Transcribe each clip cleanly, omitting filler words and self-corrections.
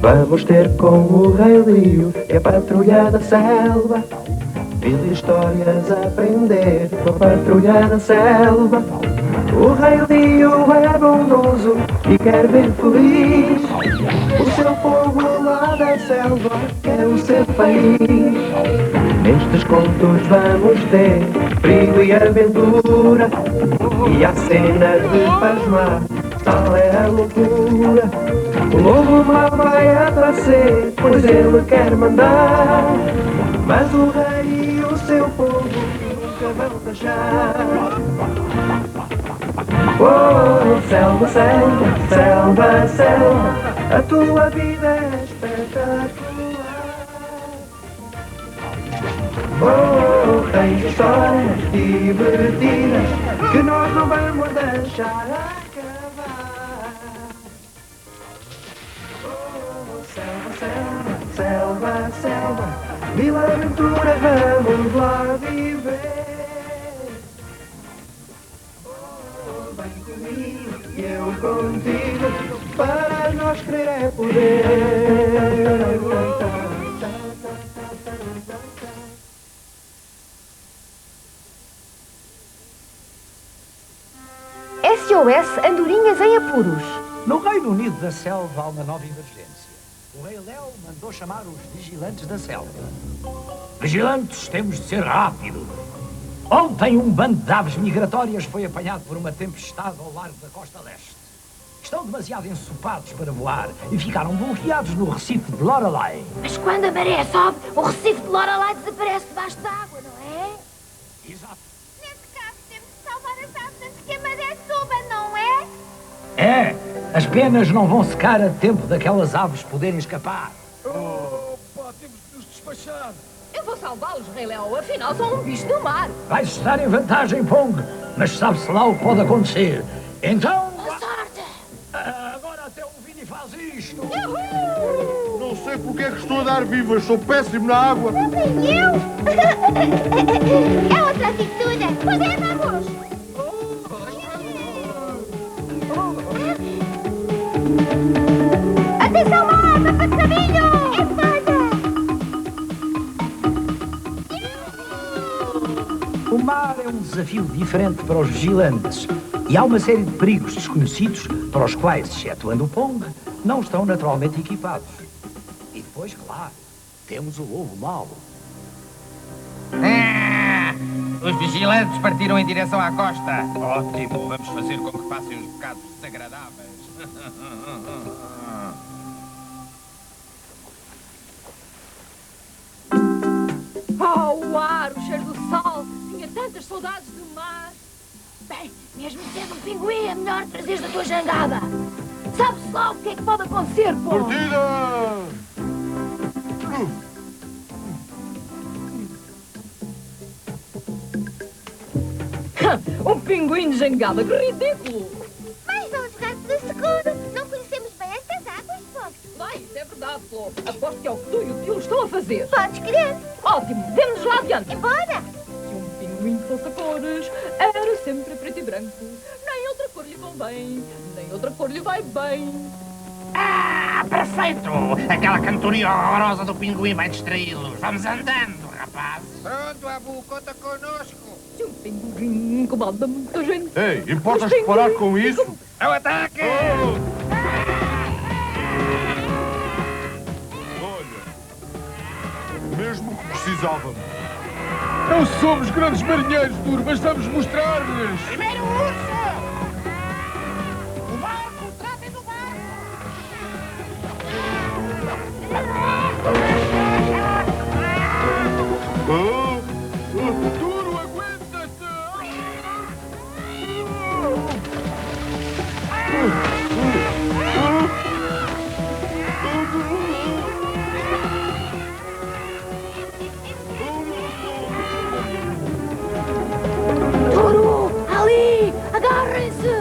Vamos ter com o Rei Leão e a patrulha da selva, mil histórias a aprender com a patrulha da selva. O Rei Leão é bondoso e quer ver feliz o seu povo lá da selva, quer o ser feliz. Nestes contos vamos ter perigo e aventura, e a cena de pasmar, tal é a loucura. O lobo lá vai aparecer, pois ele quer mandar, mas o rei e o seu povo nunca vão deixar. Oh, selva, selva, selva, selva, a tua vida é espetacular. Oh, tens histórias divertidas que nós não vamos deixar acabar. Oh, selva, selva, selva, selva, mil aventuras vamos lá viver. Oh, vem comigo e eu contigo, para nós querer é poder. SOS Andorinhas em Apuros. No Reino Unido da Selva há uma nova emergência. O Rei Léo mandou chamar os vigilantes da selva. Vigilantes, temos de ser rápidos. Ontem um bando de aves migratórias foi apanhado por uma tempestade ao largo da costa leste. Estão demasiado ensopados para voar e ficaram bloqueados no Recife de Lorelei. Mas quando a maré sobe, o Recife de Lorelei desaparece debaixo d'água, não é? Exato. Nesse caso, temos que salvar as aves antes que a maré suba, não é? É, as penas não vão secar a tempo daquelas aves poderem escapar. Oh, pá, temos de nos despachar. Eu vou salvá-los, Rei Léo, afinal são um bicho do mar. Vais estar em vantagem, Pong, mas sabe-se lá o que pode acontecer. Então... Boa sorte! Agora até o Vini faz isto. Não sei porque é que estou a dar vivas, sou péssimo na água. Nem eu! É outra atitude! Pois é, vamos! Atenção lá, vai para o caminho! É foda! O mar é um desafio diferente para os vigilantes e há uma série de perigos desconhecidos para os quais, excetuando o Pong, não estão naturalmente equipados. E depois, claro, temos o lobo mau. Os vigilantes partiram em direção à costa. Ótimo, vamos fazer com que passem uns bocados desagradáveis. Oh, o ar, o cheiro do sol. Tinha tantas saudades do mar. Bem, mesmo sendo um pinguim, é melhor trazeres a tua jangada. Sabe-se lá o que é que pode acontecer, pô? Partida! Um pinguim de jangada, que ridículo. Mais vamos jogar pelo seguro. Não conhecemos bem estas águas, pô. Vai, isso é verdade, Flo. Aposto que é o que tu e o tio estão a fazer. Podes crer. Ótimo, vemo-nos lá adiante. Embora! Se um pinguim fosse a cores, era sempre preto e branco. Nem outra cor lhe convém, nem outra cor lhe vai bem. Ah, perfeito! Aquela cantoria horrorosa do pinguim vai distraí-los. Vamos andando, rapazes. Pronto, Abu, conta connosco. Se um pinguim incomoda muita gente... Ei, importas-te parar com isso? Ao ataque! Olha, mesmo que precisávamos. Não somos grandes marinheiros, Duro, mas vamos mostrar-lhes. Primeiro urso! O barco! Tratem do barco! Duro, aguenta-te! Touro! Ali! Agarrem-se!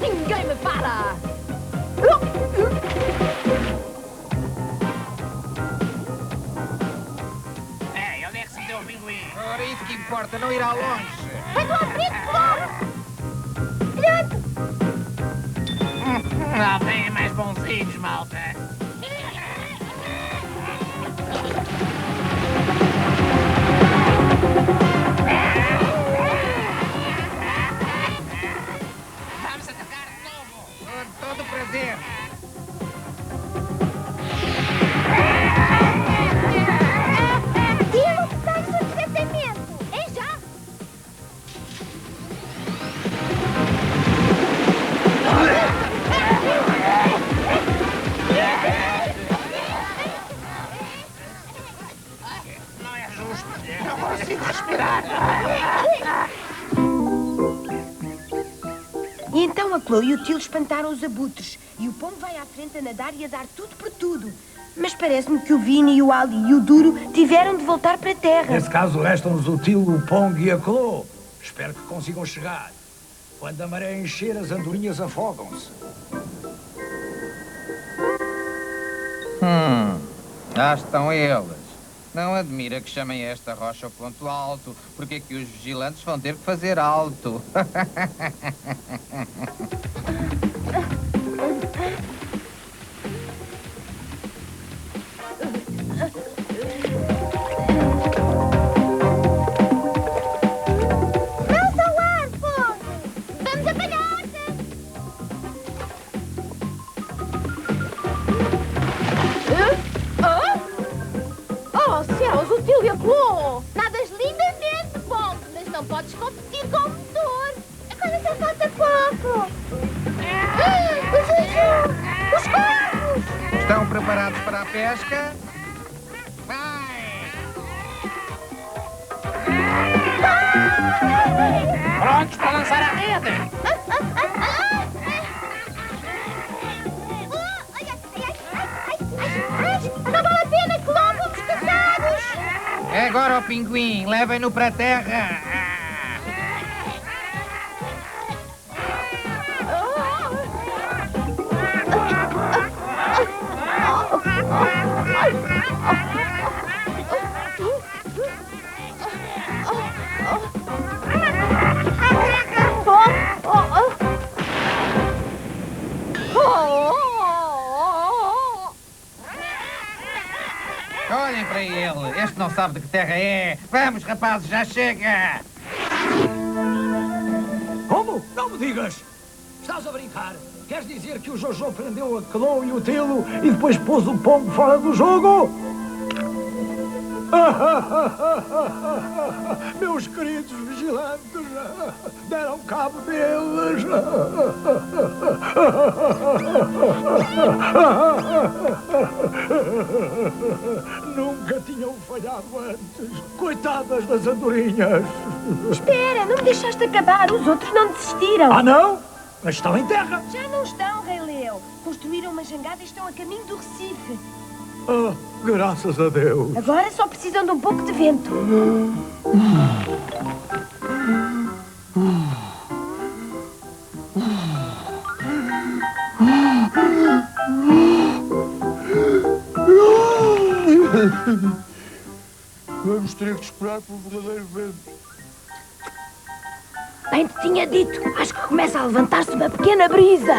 Ninguém me para! Onde é que se deu ó pinguim. Ora, isso que importa, não irá longe. Vai do ouvido, claro! Filhote! Lá vem mais bonzinhos, malta. Vamos atacar de novo. Com todo o prazer. Tilo, sai do desgraçamento! É já! Não é justo. Não consigo respirar. E então a Chloe e o Tilo espantaram os abutres. E o pombo vai à frente a nadar e a dar tudo por tudo. Mas parece-me que o Vini e o Ali e o Duro tiveram de voltar para a terra. Nesse caso, restam-nos o Tilo, o Pong e a Clo. Espero que consigam chegar. Quando a maré encher, as andorinhas afogam-se. Lá estão eles. Não admira que chamem esta rocha o ponto alto, porque é que os vigilantes vão ter que fazer alto. Lança o ar, Pong! Vamos apanhar-te! Oh, céus, o Tilo e a Clo! Nadas lindamente, Pong, mas não podes competir com o motor. Agora só falta pouco. Os corvos! Estão preparados para a pesca? Vai! Prontos para lançar a rede. Não vale a pena, que logo vamos cansados! É agora o pinguim, levem-no para a terra. Olhem para ele, este não sabe de que terra é. Vamos, rapazes, já chega. Como? Não me digas! Estás a brincar? Queres dizer que o Jojo prendeu a Clo e o Tilo e depois pôs o Pombo fora do jogo? Meus queridos vigilantes, deram cabo deles. Nunca tinham falhado antes. Coitadas das andorinhas. Espera, não me deixaste acabar. Os outros não desistiram. Ah, não? Mas estão em terra. Já não estão, Rei Leo. Construíram uma jangada e estão a caminho do Recife. Ah, graças a Deus. Agora só precisam de um pouco de vento. Vamos ter que esperar pelo verdadeiro vento. Bem te tinha dito, acho que começa a levantar-se uma pequena brisa.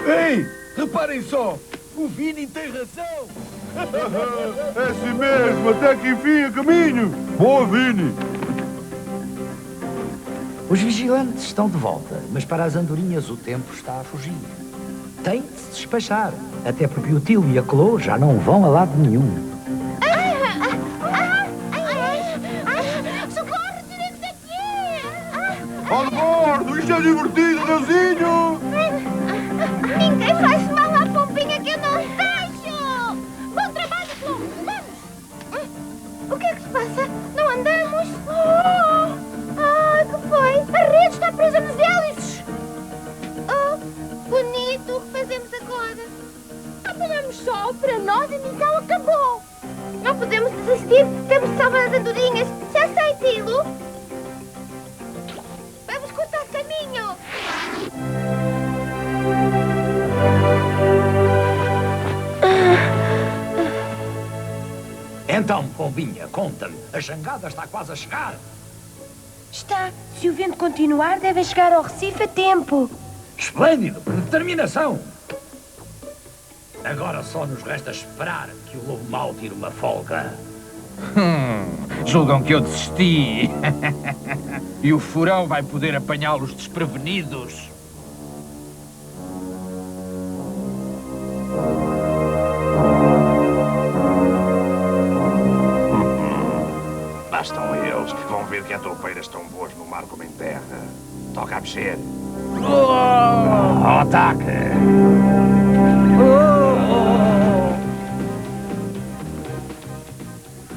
Ei, reparem só, o Vini tem razão. É assim mesmo, até que enfim a caminho. Boa, Vini. Os vigilantes estão de volta, mas para as andorinhas o tempo está a fugir. Tem de se despachar, até porque o Tilo e a Clo já não vão a lado nenhum. Socorro, tirem-me daqui! Ao de bordo, isto é divertido, Deusinho. Ninguém faz mal à pompinha que eu não deixo! Bom trabalho, Clo! Vamos! O que é que se passa? Não andamos? Que foi? A rede está presa nos hélices! Bonito! O que fazemos agora? Apanhamos só para nós e a missão acabou! Não podemos desistir! Temos de salvar as andorinhas! Já sei, Tilo! Vamos cortar caminho! É Então, Pombinha, conta-me. A jangada está quase a chegar. Está. Se o vento continuar, deve chegar ao Recife a tempo. Esplêndido, por determinação. Agora só nos resta esperar que o lobo mau tire uma folga. Julgam que eu desisti. E o furão vai poder apanhá-los desprevenidos. Lá estão eles. Vão ver que há toupeiras tão boas no mar como em terra. Toca a mexer. Ao ataque!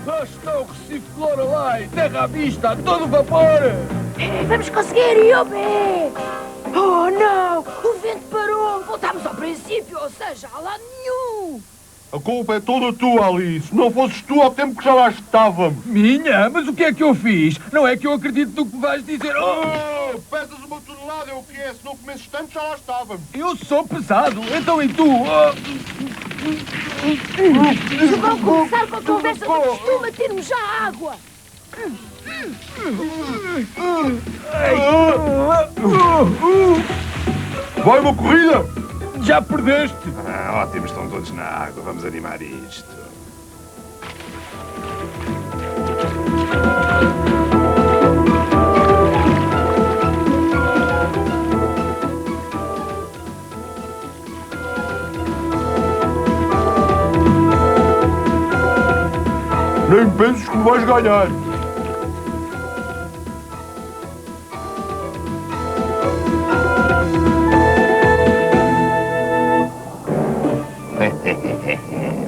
Lá está o Recife de Lorelai. Terra à vista, a todo vapor. Vamos conseguir, Iobé! Oh, não! O vento parou! Voltámos ao princípio, ou seja, a lado nenhum! A culpa é toda tua, Alice. Não fosses tu ao tempo que já lá estávamos. Minha? Mas o que é que eu fiz? Não é que eu acredito no que me vais dizer. Oh, pesas uma tonelada, é o que é. Se não comesses tanto, já lá estávamos. Eu sou pesado, então e tu? Se vão começar com a conversa do costume, tire-me já a água! Vai uma corrida! Já perdeste! Ótimo, estão todos na água. Vamos animar isto. Nem penses que me vais ganhar.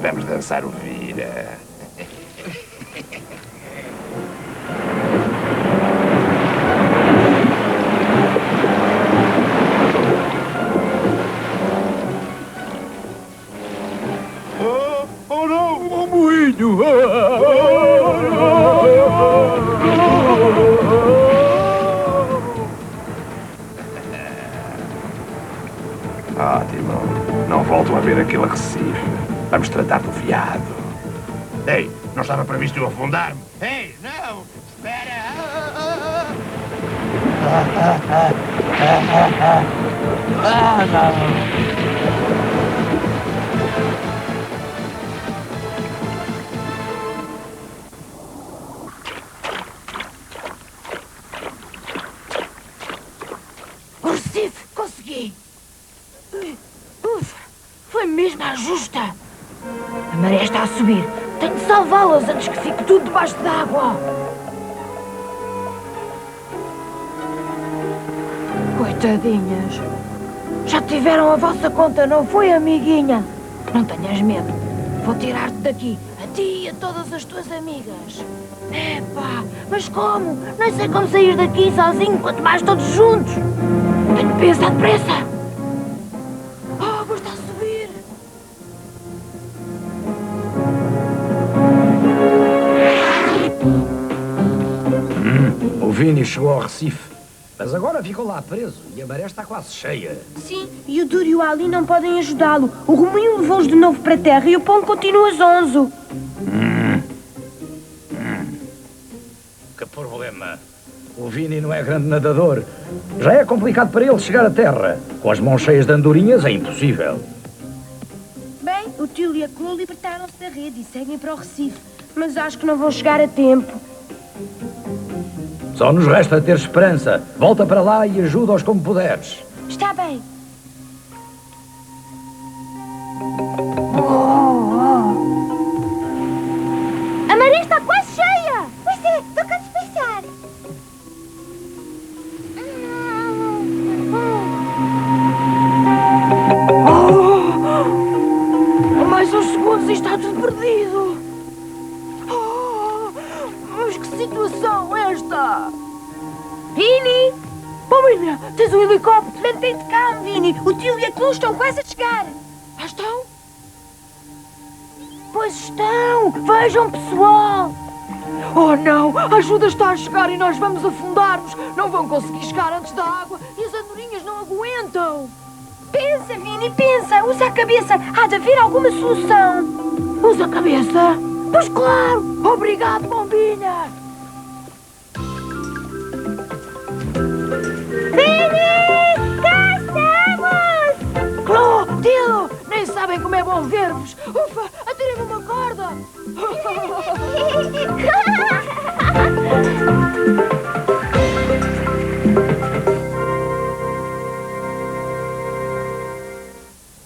Vamos dançar o vira. Oh não! O moinho! Ótimo. Não volto a ver aquele Recife. Vamos tratar do veado. Ei, não estava previsto eu afundar-me. Ei, não! Espera! O Recife, consegui! Ufa, foi mesmo à justa! A maré está a subir. Tenho de salvá-las antes que fique tudo debaixo d'água. Coitadinhas. Já tiveram a vossa conta, não foi, amiguinha? Não tenhas medo. Vou tirar-te daqui, a ti e a todas as tuas amigas. Epá, mas como? Nem sei como sair daqui sozinho, quanto mais todos juntos. Tenho que pensar depressa. A água está a subir. O Vini chegou ao Recife, mas agora ficou lá preso e a maré está quase cheia. Sim, e o Duro e o Ali não podem ajudá-lo. O Rominho levou-os de novo para a terra e o Pão continua zonzo. Que problema? O Vini não é grande nadador. Já é complicado para ele chegar à terra. Com as mãos cheias de andorinhas é impossível. Bem, o Tio e a Clu libertaram-se da rede e seguem para o Recife. Mas acho que não vão chegar a tempo. Só nos resta ter esperança. Volta para lá e ajuda-os como puderes. Está bem. A maré está quase cheia! Pois é, toca despachar. Mais uns segundos e está tudo perdido. Mas que situação esta? Vini! Pombinha, tens um helicóptero? Mantém-te calmo, Vini. O Tio e a Clu estão quase a chegar. Ah, estão? Pois estão. Vejam, pessoal. Oh, não. A ajuda está a chegar e nós vamos afundar-nos. Não vão conseguir chegar antes da água e as andorinhas não aguentam. Pensa, Vini, pensa. Usa a cabeça. Há de haver alguma solução. Usa a cabeça? Pois claro! Obrigado, Pombinha! Vini! Cá estamos! Clotilde! Nem sabem como é bom ver-vos! Ufa! Atirem-me uma corda!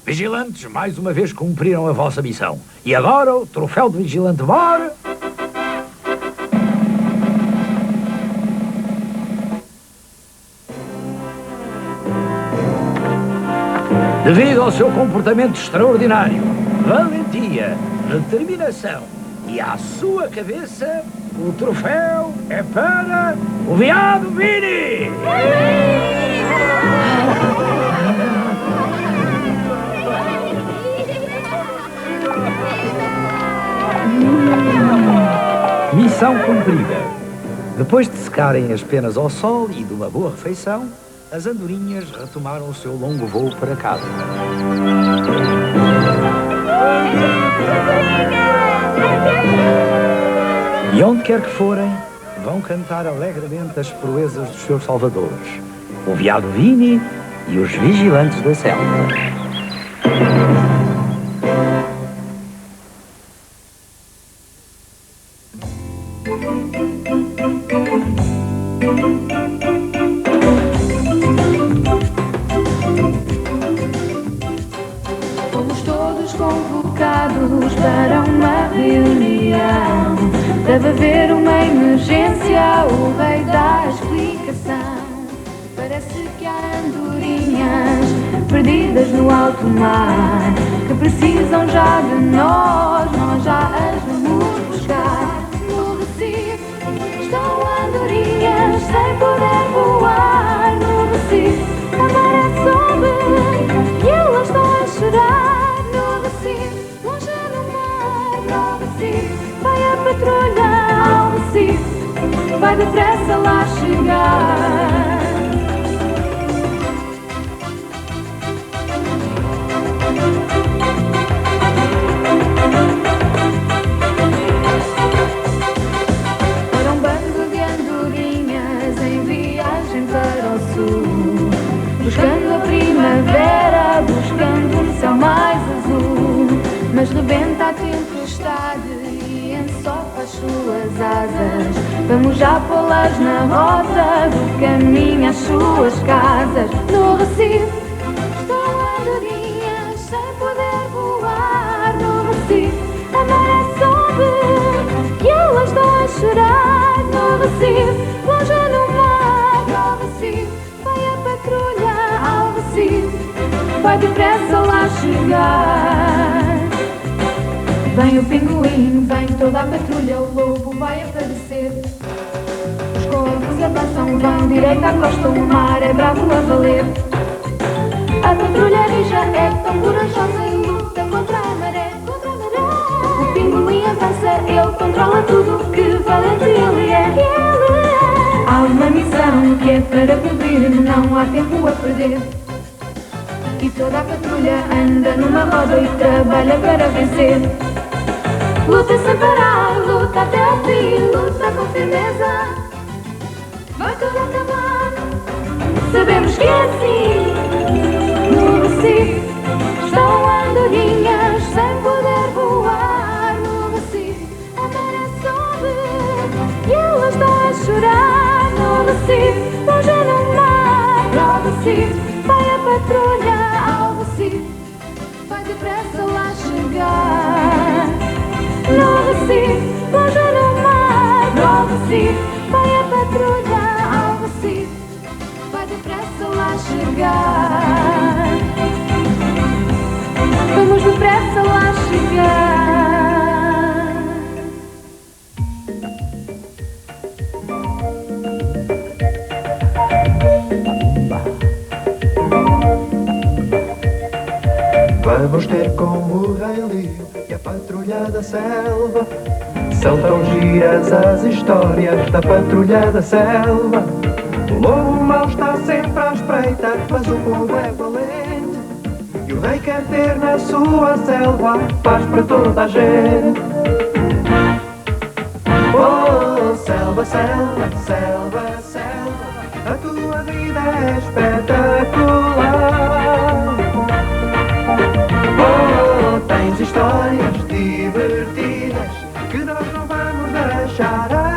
Vigilantes, mais uma vez cumpriram a vossa missão. E agora o troféu de Vigilante Mor. Devido ao seu comportamento extraordinário, valentia, determinação e à sua cabeça, o troféu é para o Veado Vini! Missão cumprida. Depois de secarem as penas ao sol e de uma boa refeição, as andorinhas retomaram o seu longo voo para casa. E onde quer que forem, vão cantar alegremente as proezas dos seus salvadores, o Veado Vini e os Vigilantes da Selva. Fomos todos convocados para uma reunião. Deve haver uma emergência, o rei dá a explicação. Parece que há andorinhas perdidas no alto mar, que precisam já de nós já as vamos buscar. No Recife estão andorinhas sem poder voar. No Recife a maré sobe e elas estão a chorar. No Recife, longe no mar. No Recife vai a patrulha. Ao Recife vai depressa lá chegar. Para um bando de andorinhas em viagem para o sul, buscando a primavera, buscando um céu mais azul. Mas rebenta a tempestade e ensopa as suas asas. Vamos já pô-las na rota do caminho às suas casas. No Recife estão andorinhas sem poder voar. No Recife a maré sobe e elas estão a chorar. No Recife, longe no mar. No Recife vai a patrulha. Ao Recife vai depressa lá chegar. Vem o pinguim, vem toda a patrulha, o lobo vai aparecer. Os corpos avançam, vão direito à costa, o mar é bravo a valer. A patrulha rija é tão corajosa e luta contra a maré, contra a maré. O pinguim avança, ele controla tudo, que valente ele é. Há uma missão que é para cumprir, não há tempo a perder. E toda a patrulha anda numa roda e trabalha para vencer. Luta sem parar, luta até ao fim, luta com firmeza. Vai tudo acabar, sabemos que é assim. No Recife estão andorinhas sem poder voar. No Recife a maré sobe e elas estão a chorar. No Recife, longe no mar. No Recife vai a patrulha. Ao Recife vai depressa lá chegar. No Recife, longe no mar. No Recife vai a patrulha. Ao Recife vai depressa lá chegar. Vamos depressa lá chegar. Vamos ter com o Rei Lírio e a patrulha da selva. São tão giras as histórias da patrulha da selva. O lobo mau está sempre à espreita, mas o povo é valente. E o rei quer ter na sua selva paz para toda a gente. Oh, selva, selva, selva, selva, a tua vida é espetacular. Oh, tens histórias divertidas que nós não vamos deixar